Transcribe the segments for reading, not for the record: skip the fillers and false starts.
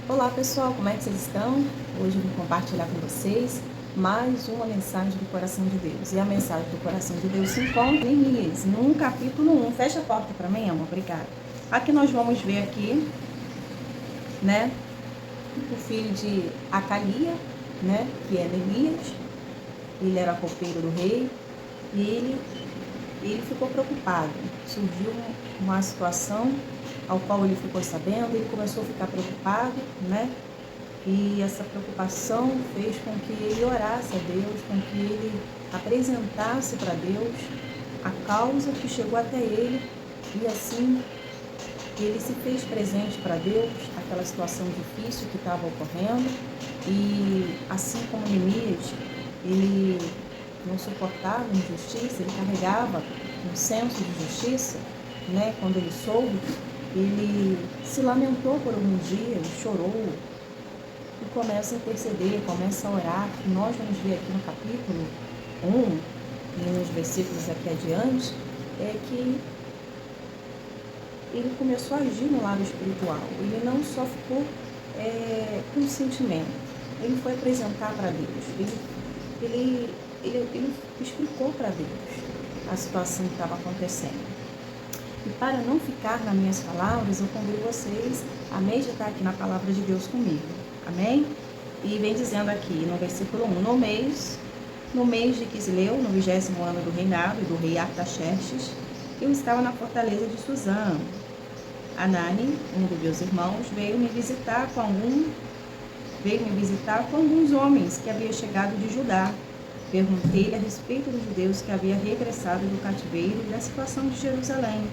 Olá pessoal, como é que vocês estão? Hoje eu vou compartilhar com vocês mais uma mensagem do coração de Deus. E a mensagem do coração de Deus se encontra em Neemias, no capítulo 1. Fecha a porta para mim, amor, obrigada. Aqui nós vamos ver aqui, né, o filho de Acalia, né, que é Neemias. Ele era copeiro do rei e ele ficou preocupado. Surgiu uma situação ao qual ele ficou sabendo, ele começou a ficar preocupado, né? E essa preocupação fez com que ele orasse a Deus, com que ele apresentasse para Deus a causa que chegou até ele, e assim ele se fez presente para Deus, aquela situação difícil que estava ocorrendo. E assim como Neemias, ele não suportava injustiça, ele carregava um senso de justiça, né? Quando ele soube, ele se lamentou por alguns dias, chorou e começa a interceder, começa a orar. E nós vamos ver aqui no capítulo 1, e nos versículos aqui adiante, é que ele começou a agir no lado espiritual. Ele não só ficou com sentimento, ele foi apresentar para Deus, ele explicou para Deus a situação que estava acontecendo. E para não ficar nas minhas palavras, eu convido vocês a meditar aqui na palavra de Deus comigo. Amém? E vem dizendo aqui no versículo 1, no mês de Quisleu, no 20º ano do reinado do rei Artaxerxes, eu estava na fortaleza de Suzã. Anani, um dos meus irmãos, veio me visitar com alguns homens que haviam chegado de Judá. Perguntei-lhe a respeito dos judeus que haviam regressado do cativeiro e da situação de Jerusalém.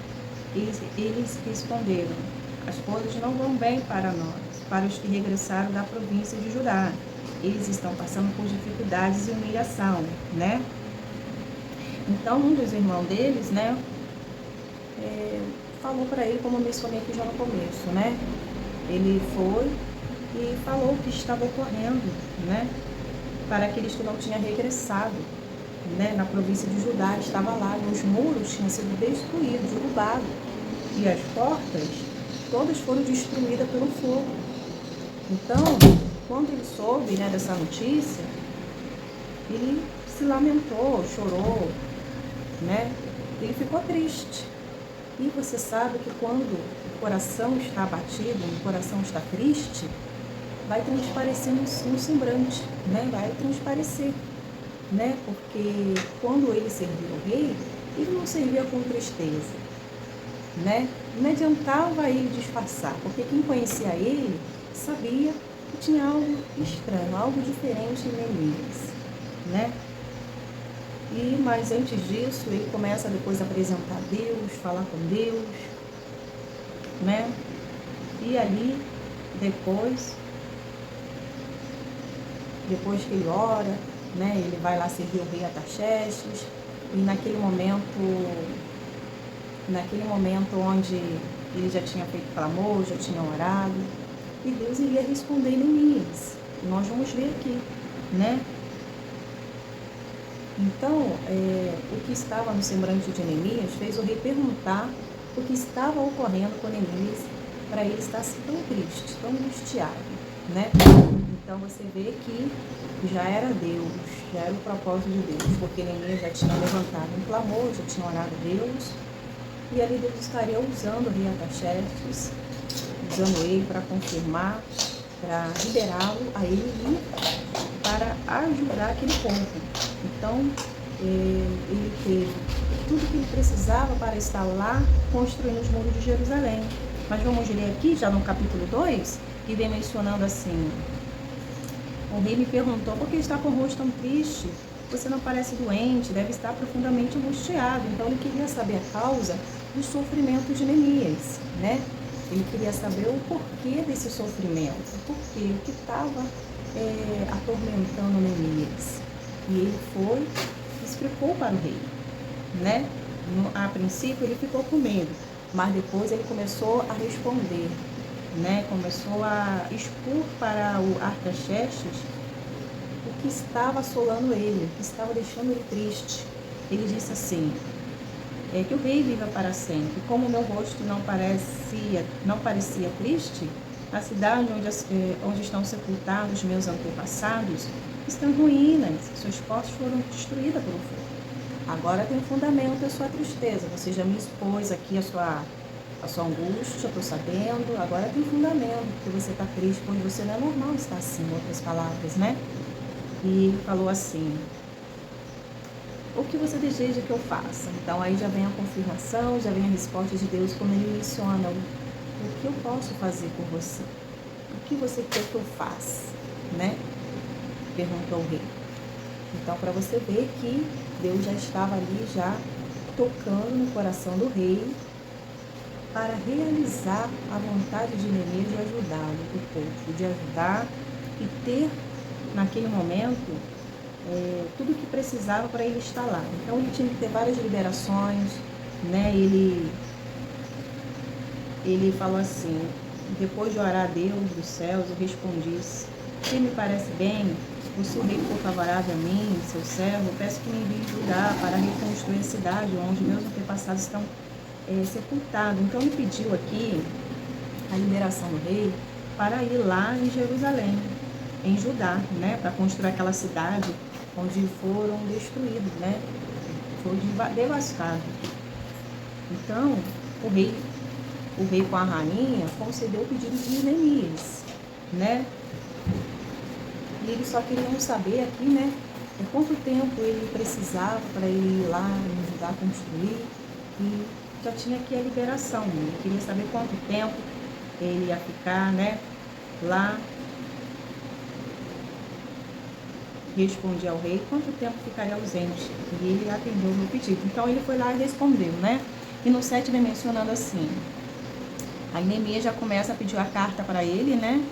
Eles responderam: as coisas não vão bem para nós, para os que regressaram da província de Judá. Eles estão passando por dificuldades e humilhação, né? Então, um dos irmãos deles, né, falou para ele, como eu mencionei aqui já no começo, né? Ele foi e falou o que estava ocorrendo, né? Para aqueles que não tinham regressado, né? Na província de Judá, estava lá, e os muros tinham sido destruídos, derrubados, e as portas todas foram destruídas pelo fogo. Então, quando ele soube, né, dessa notícia, ele se lamentou, chorou, né? Ele ficou triste. E você sabe que quando o coração está abatido, o coração está triste, vai transparecer no semblante, né? Vai transparecer, né? Porque quando ele serviu ao rei, ele não servia com tristeza, né? Não adiantava ele disfarçar, porque quem conhecia ele sabia que tinha algo estranho, algo diferente em Neemias, né? Mas antes disso, ele começa depois a apresentar a Deus, falar com Deus, né? E ali, depois que ele ora, né? Ele vai lá servir o rei Artaxerxes, e naquele momento onde ele já tinha feito clamor, já tinha orado, e Deus iria responder Neemias. Nós vamos ver aqui, né? Então, o que estava no semblante de Neemias fez o rei perguntar o que estava ocorrendo com Neemias, para ele estar tão triste, tão angustiado, né? Então você vê que já era Deus, já era o propósito de Deus, porque Neemias já tinha levantado um clamor, já tinha orado a Deus, e ali Deus estaria usando o rei Artaxerxes, usando ele para confirmar, para liberá-lo a ele e para ajudar aquele povo. Então, ele teve tudo que ele precisava para estar lá construindo os muros de Jerusalém. Mas vamos ler aqui, já no capítulo 2, que vem mencionando assim: o rei me perguntou: por que está com o rosto tão triste? Você não parece doente, deve estar profundamente angustiado. Então, ele queria saber a causa do sofrimento de Neemias, né? Ele queria saber o porquê desse sofrimento, o que estava atormentando Neemias. E ele foi e explicou para o rei, né? A princípio ele ficou com medo, mas depois ele começou a responder, né? Começou a expor para o Artaxerxes o que estava assolando ele, o que estava deixando ele triste. Ele disse assim: que o rei viva para sempre. Como meu rosto não parecia triste, A cidade onde estão sepultados meus antepassados está em ruínas, suas portas foram destruídas pelo fogo. Agora tem um fundamento a sua tristeza. Você já me expôs aqui a sua angústia, estou sabendo. Agora tem fundamento, porque você está triste, quando você não é normal estar assim, em outras palavras, né? E ele falou assim: o que você deseja que eu faça? Então aí já vem a confirmação, já vem a resposta de Deus, como ele menciona: o que eu posso fazer por você? O que você quer que eu faça? Né? Perguntou o rei. Então, para você ver que Deus já estava ali, já tocando no coração do rei, para realizar a vontade de Neemias de ajudá-lo, o povo, de ajudar e ter, naquele momento, tudo o que precisava para ele estar lá. Então, ele tinha que ter várias liberações, né? Ele falou assim: depois de orar a Deus dos céus, eu respondi: se me parece bem, se o rei for favorável a mim, seu servo, peço que me envie Judá para reconstruir a cidade onde meus antepassados estão sepultados. Então ele pediu aqui a liberação do rei para ir lá em Jerusalém, em Judá, né, para construir aquela cidade onde foram destruídos, né, foi devastado. Então o rei com a rainha concedeu o pedido de Neemias, né? E eles só queriam saber aqui, né, quanto tempo ele precisava para ele ir lá me ajudar a construir, e já tinha aqui a liberação. Ele queria saber quanto tempo ele ia ficar, né, lá. Respondi ao rei quanto tempo ficaria ausente, e ele atendeu o meu pedido. Então ele foi lá e respondeu, né? E no 7 vem mencionando assim: aí Neemias já começa a pedir a carta para ele, né?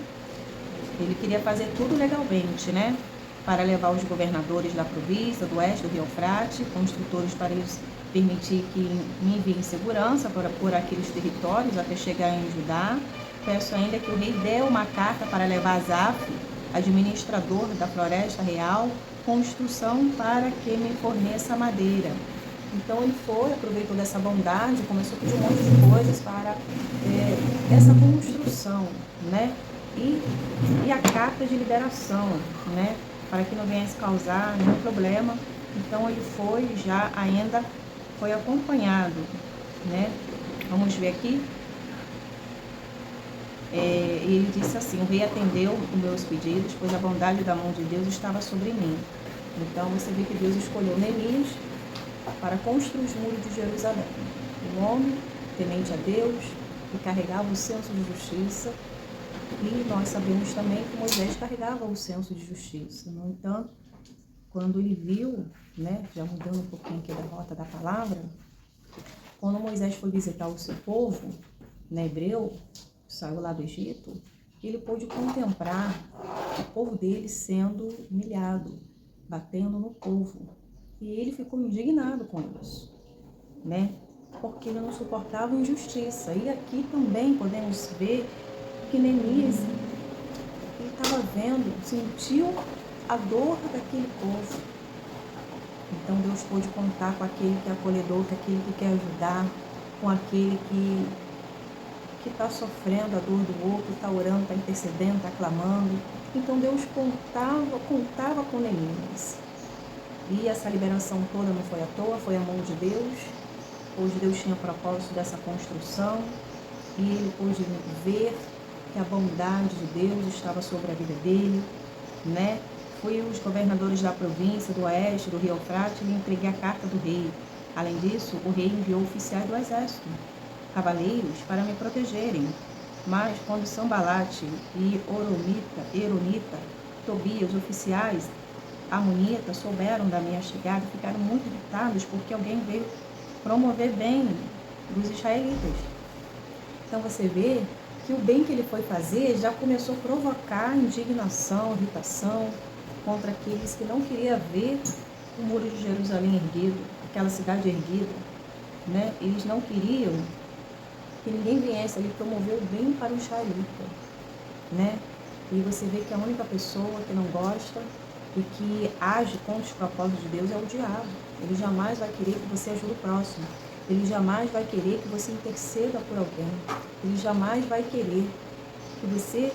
Ele queria fazer tudo legalmente, né? Para levar os governadores da província, do oeste, do Rio Eufrates, construtores, para eles permitir que me enviem segurança por aqueles territórios até chegar em Judá. Peço ainda que o rei dê uma carta para levar Asaf, administrador da floresta real, com instrução para que me forneça madeira. Então ele foi, aproveitou dessa bondade, começou a pedir um monte de coisas para essa construção, né? E a carta de liberação, né? Para que não venha causar nenhum problema. Então ele foi, já ainda foi acompanhado, né? Vamos ver aqui. Ele disse assim: o rei atendeu os meus pedidos, pois a bondade da mão de Deus estava sobre mim. Então você vê que Deus escolheu Neemias para construir os muros de Jerusalém. Um homem temente a Deus, que carregava o senso de justiça. E nós sabemos também que Moisés carregava o senso de justiça. No entanto, quando ele viu, né, já mudando um pouquinho aqui da rota da palavra, quando Moisés foi visitar o seu povo, né, hebreu, que saiu lá do Egito, ele pôde contemplar o povo dele sendo humilhado, batendo no povo. E ele ficou indignado com isso, né, porque ele não suportava injustiça. E aqui também podemos ver que Neemias, ele estava vendo, sentiu a dor daquele povo. Então Deus pôde contar com aquele que é acolhedor, com aquele que quer ajudar, com aquele que está sofrendo a dor do outro, está orando, está intercedendo, está clamando. Então Deus contava com Neemias. E essa liberação toda não foi à toa, foi a mão de Deus. Hoje Deus tinha propósito dessa construção, e ele pôde ver que a bondade de Deus estava sobre a vida dele, né? Fui os governadores da província, do oeste, do Rio Eufrates, e lhe entreguei a carta do rei. Além disso, o rei enviou oficiais do exército, cavaleiros, para me protegerem. Mas quando Sambalate e Eronita, Tobias, os oficiais amonitas, souberam da minha chegada, ficaram muito irritados, porque alguém veio promover bem dos israelitas. Então você vê que o bem que ele foi fazer já começou a provocar indignação, irritação contra aqueles que não queriam ver o muro de Jerusalém erguido, aquela cidade erguida, né? Eles não queriam que ninguém viesse ali promover o bem para o israelita, né? E você vê que a única pessoa que não gosta e que age contra os propósitos de Deus é o diabo. Ele jamais vai querer que você ajude o próximo. Ele jamais vai querer que você interceda por alguém. Ele jamais vai querer que você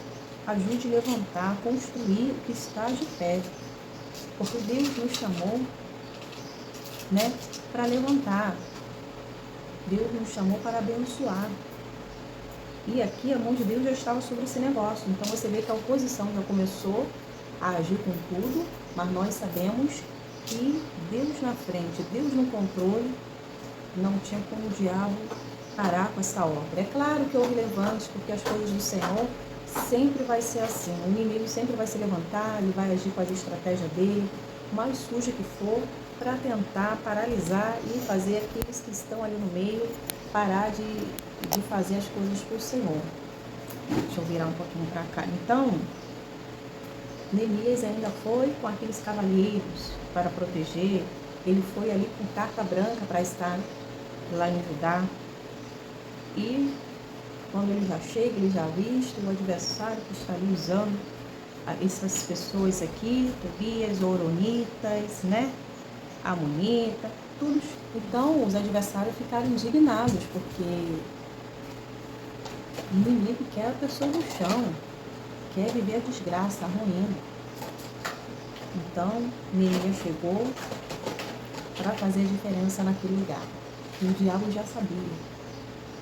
ajude a levantar, construir o que está de pé. Porque Deus nos chamou, né, para levantar. Deus nos chamou para abençoar. E aqui a mão de Deus já estava sobre esse negócio. Então você vê que a oposição já começou a agir com tudo, mas nós sabemos que Deus na frente, Deus no controle, não tinha como o diabo parar com essa obra. É claro que houve levantes, porque as coisas do Senhor sempre vai ser assim. O inimigo sempre vai se levantar, ele vai agir com as estratégias dele, mais suja que for, para tentar paralisar e fazer aqueles que estão ali no meio parar de fazer as coisas para o Senhor. Deixa eu virar um pouquinho para cá. Então, Neemias ainda foi com aqueles cavalheiros para proteger. Ele foi ali com carta branca para estar lá em Judá. E quando ele já chega, ele já avista o adversário que está ali usando essas pessoas aqui, Tobias, Oronitas, né? Amonita, todos. Então, os adversários ficaram indignados, porque o inimigo quer a pessoa no chão, quer viver a desgraça, a ruína. Então, Neemias chegou para fazer a diferença naquele lugar. E o diabo já sabia.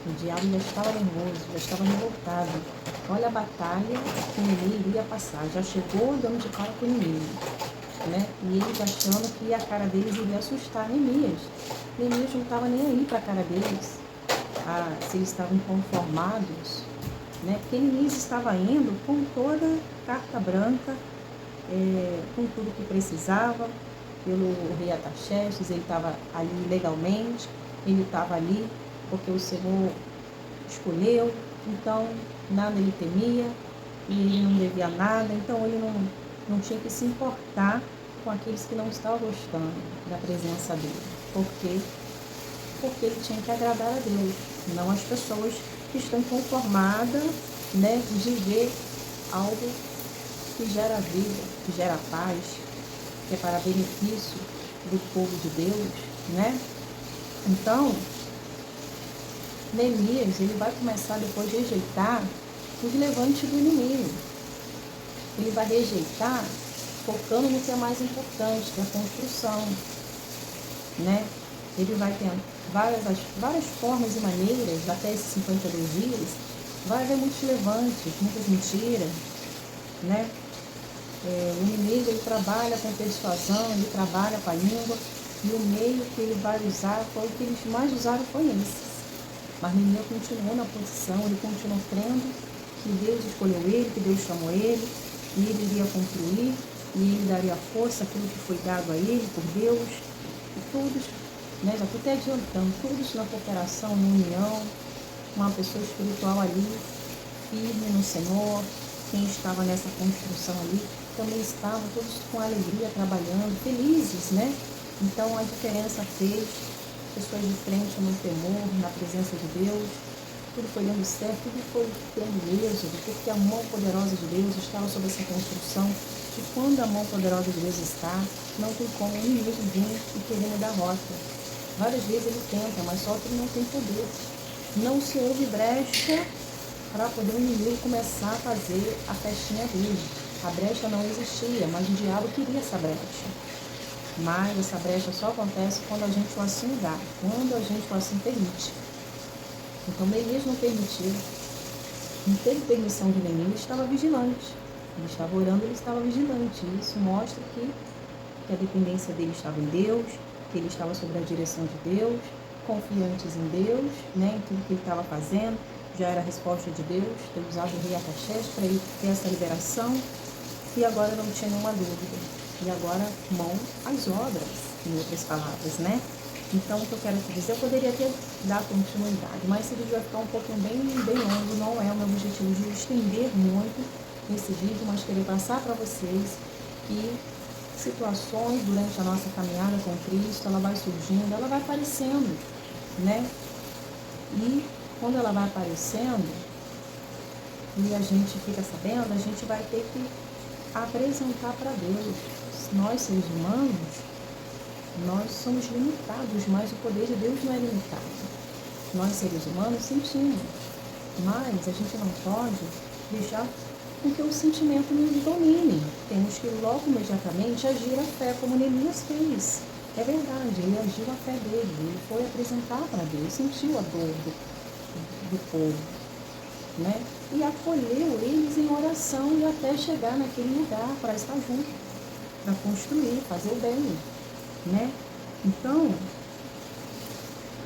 O diabo já estava nervoso, já estava revoltado. Olha a batalha que o inimigo ia passar. Já chegou dando de cara com o inimigo, né? E eles achando que a cara deles iria assustar Neemias. Neemias não estava nem aí para a cara deles, se eles estavam conformados, né? Porque Neemias estava indo com toda carta branca, com tudo que precisava, pelo rei Artaxerxes. Ele estava ali legalmente, ele estava ali porque o Senhor escolheu, então nada ele temia, e ele não devia nada, então ele não tinha que se importar com aqueles que não estavam gostando da presença dele. Por quê? Porque ele tinha que agradar a Deus, não as pessoas que estão conformadas, né, de ver algo que gera vida, que gera paz, que é para benefício do povo de Deus, né? Então, Neemias, ele vai começar depois a rejeitar os levantes do inimigo. Ele vai rejeitar focando no que é mais importante, que é a construção, né? Ele vai ter várias formas e maneiras, até esses 52 dias, vai haver muitos levantes, muitas mentiras, né? O inimigo, ele trabalha com persuasão, ele trabalha com a língua, e o meio que ele vai usar, foi o que eles mais usaram, foi esse. Mas Neemias continuou na posição, ele continuou crendo que Deus escolheu ele, que Deus chamou ele, e ele iria concluir, e ele daria força àquilo que foi dado a ele por Deus. E todos, né, já estou até adiantando, todos na cooperação, na união, uma pessoa espiritual ali, firme no Senhor. Quem estava nessa construção ali também estava todos com alegria, trabalhando, felizes, né? Então a diferença fez pessoas de frente no temor, na presença de Deus. Tudo foi dando certo, tudo foi tendo êxito, porque a mão poderosa de Deus estava sobre essa construção. E quando a mão poderosa de Deus está, não tem como o inimigo vir e querer mudar a rota. Várias vezes ele tenta, mas só que ele não tem poder. Não se houve brecha para poder o inimigo começar a fazer a festinha dele. A brecha não existia, mas o diabo queria essa brecha. Mas essa brecha só acontece quando a gente o assim dá, quando a gente o assim permite. Então Neemias não permitiu, não teve permissão de nenhum, ele estava vigilante. Ele estava orando, ele estava vigilante. Isso mostra que a dependência dele estava em Deus, que ele estava sob a direção de Deus, confiantes em Deus, né, em tudo que ele estava fazendo. Já era a resposta de Deus, ter usado o rei Artaxerxes para ele ter essa liberação, e agora não tinha nenhuma dúvida. E agora, mão às obras, em outras palavras, né? Então, o que eu quero te dizer, eu poderia ter dado continuidade, mas esse vídeo vai ficar um pouquinho bem longo, não é o meu objetivo de estender muito esse vídeo, mas querer passar para vocês que situações durante a nossa caminhada com Cristo, ela vai surgindo, ela vai aparecendo, né? E quando ela vai aparecendo e a gente fica sabendo, a gente vai ter que apresentar para Deus. Nós, seres humanos, nós somos limitados, mas o poder de Deus não é limitado. Nós, seres humanos, sentimos, mas a gente não pode deixar com que o sentimento nos domine. Temos que logo, imediatamente, agir a fé, como Neemias fez. É verdade, ele agiu a fé dele, ele foi apresentar para Deus, sentiu a dor do povo, né? E acolheu eles em oração e até chegar naquele lugar para estar junto, para construir, fazer o bem, né? Então,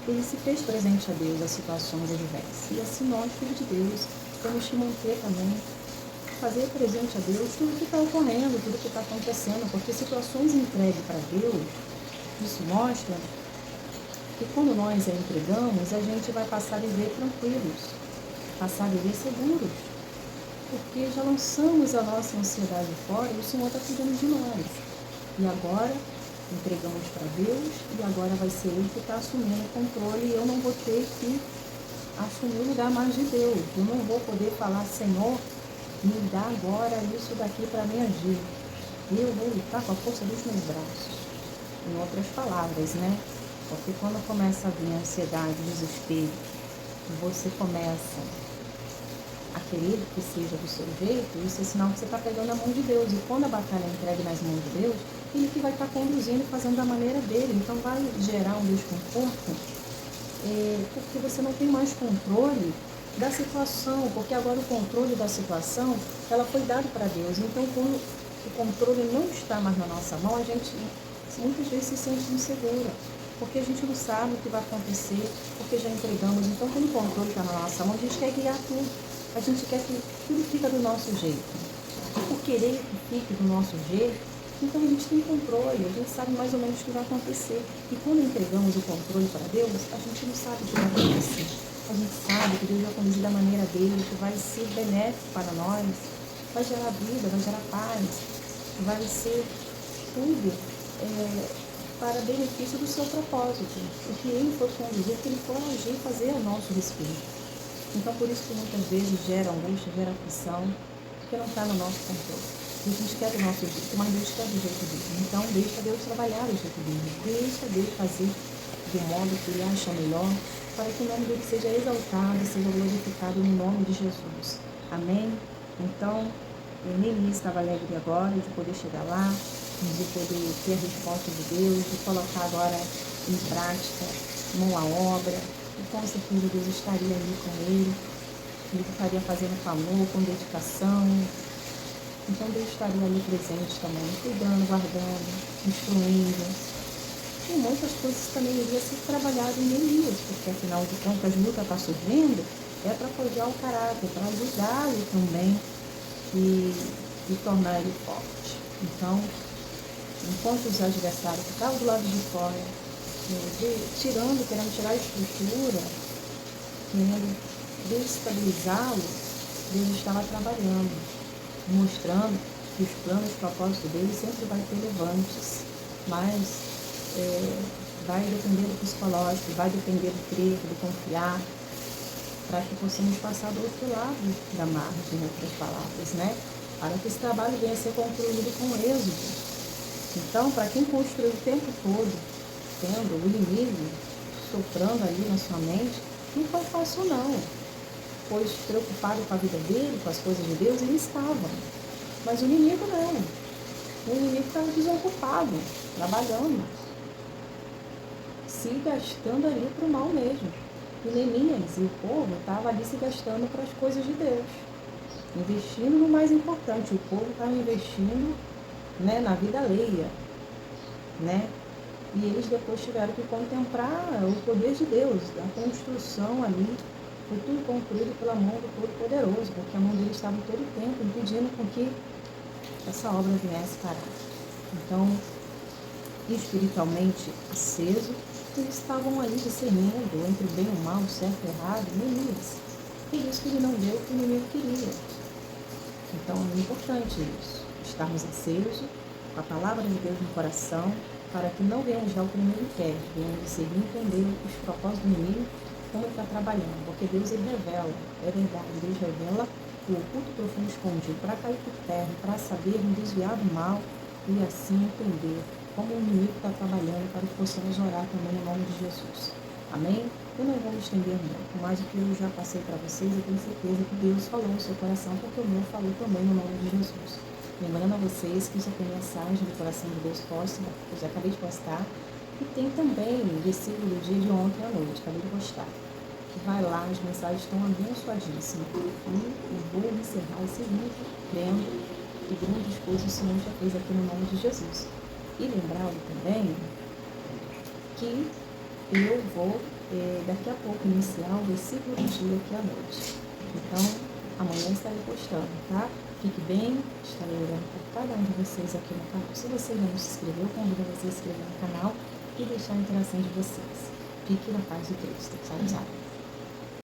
ele se fez presente a Deus as situações adversas. E assim nós, filhos de Deus, temos que manter também, fazer presente a Deus tudo que está ocorrendo, tudo que está acontecendo, porque situações entregues para Deus, isso mostra que quando nós a entregamos, a gente vai passar a viver tranquilos, passar a viver seguros, porque já lançamos a nossa ansiedade fora e o Senhor está cuidando de nós. E agora entregamos para Deus e agora vai ser Ele que está assumindo o controle e eu não vou ter que assumir o lugar mais de Deus. Eu não vou poder falar, Senhor, me dá agora isso daqui para me agir. Eu vou lutar com a força dos meus braços. Em outras palavras, né? Porque quando começa a vir a ansiedade, o desespero, você começa a querer que seja do seu jeito, isso é sinal que você está pegando a mão de Deus. E quando a batalha é entregue nas mãos de Deus, Ele que vai estar conduzindo e fazendo da maneira dele. Então vai gerar um desconforto, porque você não tem mais controle da situação, porque agora o controle da situação, ela foi dado para Deus. Então, quando o controle não está mais na nossa mão, a gente muitas vezes se sente insegura, porque a gente não sabe o que vai acontecer, porque já entregamos. Então, quando o controle está na nossa mão, a gente quer guiar tudo. A gente quer que tudo fica do nosso jeito. E por querer que fique do nosso jeito, então a gente tem controle, a gente sabe mais ou menos o que vai acontecer. E quando entregamos o controle para Deus, a gente não sabe o que vai acontecer. A gente sabe que Deus vai conduzir da maneira dele, que vai ser benéfico para nós, vai gerar vida, vai gerar paz, vai ser tudo para benefício do seu propósito. O que ele for conduzir, que ele for agir e fazer a nosso respeito. Então, por isso que muitas vezes gera angústia, gera aflição, porque não está no nosso controle. A gente quer do nosso jeito, mas Deus quer do jeito dele. Então, deixa Deus trabalhar do jeito dele. Deixa Deus fazer do modo que ele acha melhor, para que o nome dele seja exaltado, seja glorificado no nome de Jesus. Amém? Então, Neemias estava alegre agora de poder chegar lá, de poder ter a resposta de Deus, de colocar agora em prática, mão à obra, e com certeza Deus estaria ali com ele estaria fazendo com amor, com dedicação. Então Deus estaria ali presente também, cuidando, guardando, instruindo. E muitas coisas também iriam ser trabalhadas em Neemias, porque afinal de contas a luta está surgindo, é para forjar o caráter, para ajudá-lo também e tornar ele forte. Então, enquanto os adversários ficavam do lado de fora, querendo tirar a estrutura, querendo desestabilizá-lo, Deus estava trabalhando, mostrando que os planos e propósitos dele sempre vai ter levantes, mas vai depender do psicológico, vai depender do crer, do confiar, para que possamos passar do outro lado da margem, em outras palavras, né? Para que esse trabalho venha a ser concluído com êxito. Então, para quem construiu o tempo todo, tendo o inimigo soprando ali na sua mente, não foi fácil não, pois preocupado com a vida dele, com as coisas de Deus, ele estava. Mas o inimigo não. O inimigo estava desocupado, trabalhando, se gastando ali para o mal mesmo. E Neemias e o povo estavam ali se gastando para as coisas de Deus, investindo no mais importante. O povo estava investindo, né, na vida alheia, né? E eles depois tiveram que contemplar o poder de Deus, a construção ali. Foi tudo concluído pela mão do Todo-Poderoso, porque a mão dele estava todo o tempo impedindo com que essa obra viesse parar. Então, espiritualmente aceso, eles estavam ali discernindo entre o bem e o mal, o certo e o errado, Neemias. Por isso que ele não deu o que o inimigo queria. Então, é importante isso, estarmos acesos, com a palavra de Deus no coração, para que não venhamos dar o que o inimigo quer, venhamos discernir e entender os propósitos do inimigo, como ele está trabalhando, porque Deus ele revela, é verdade, Deus revela o oculto profundo escondido, para cair por terra, para saber me desviar do mal e assim entender como o inimigo está trabalhando, para que possamos orar também no nome de Jesus. Amém? Eu não vou me estender muito, mas o que eu já passei para vocês, eu tenho certeza que Deus falou no seu coração, porque o meu falou também no nome de Jesus. Lembrando a vocês que já tem mensagem do coração de Deus posta, eu já acabei de postar, e tem também o versículo do dia de ontem à noite, acabei de postar. Que vai lá, as mensagens estão abençoadíssimas. E eu vou encerrar esse vídeo crendo que grandes coisas o Senhor já fez aqui no nome de Jesus. E lembrá-lo também que eu vou daqui a pouco iniciar o versículo do dia aqui à noite. Então, amanhã estarei postando, tá? Fique bem, estarei orando por cada um de vocês aqui no canal. Se você ainda não se inscreveu, convido você a se inscrever no canal e deixar a interação de vocês. Fique na paz de Cristo. Tchau, tchau.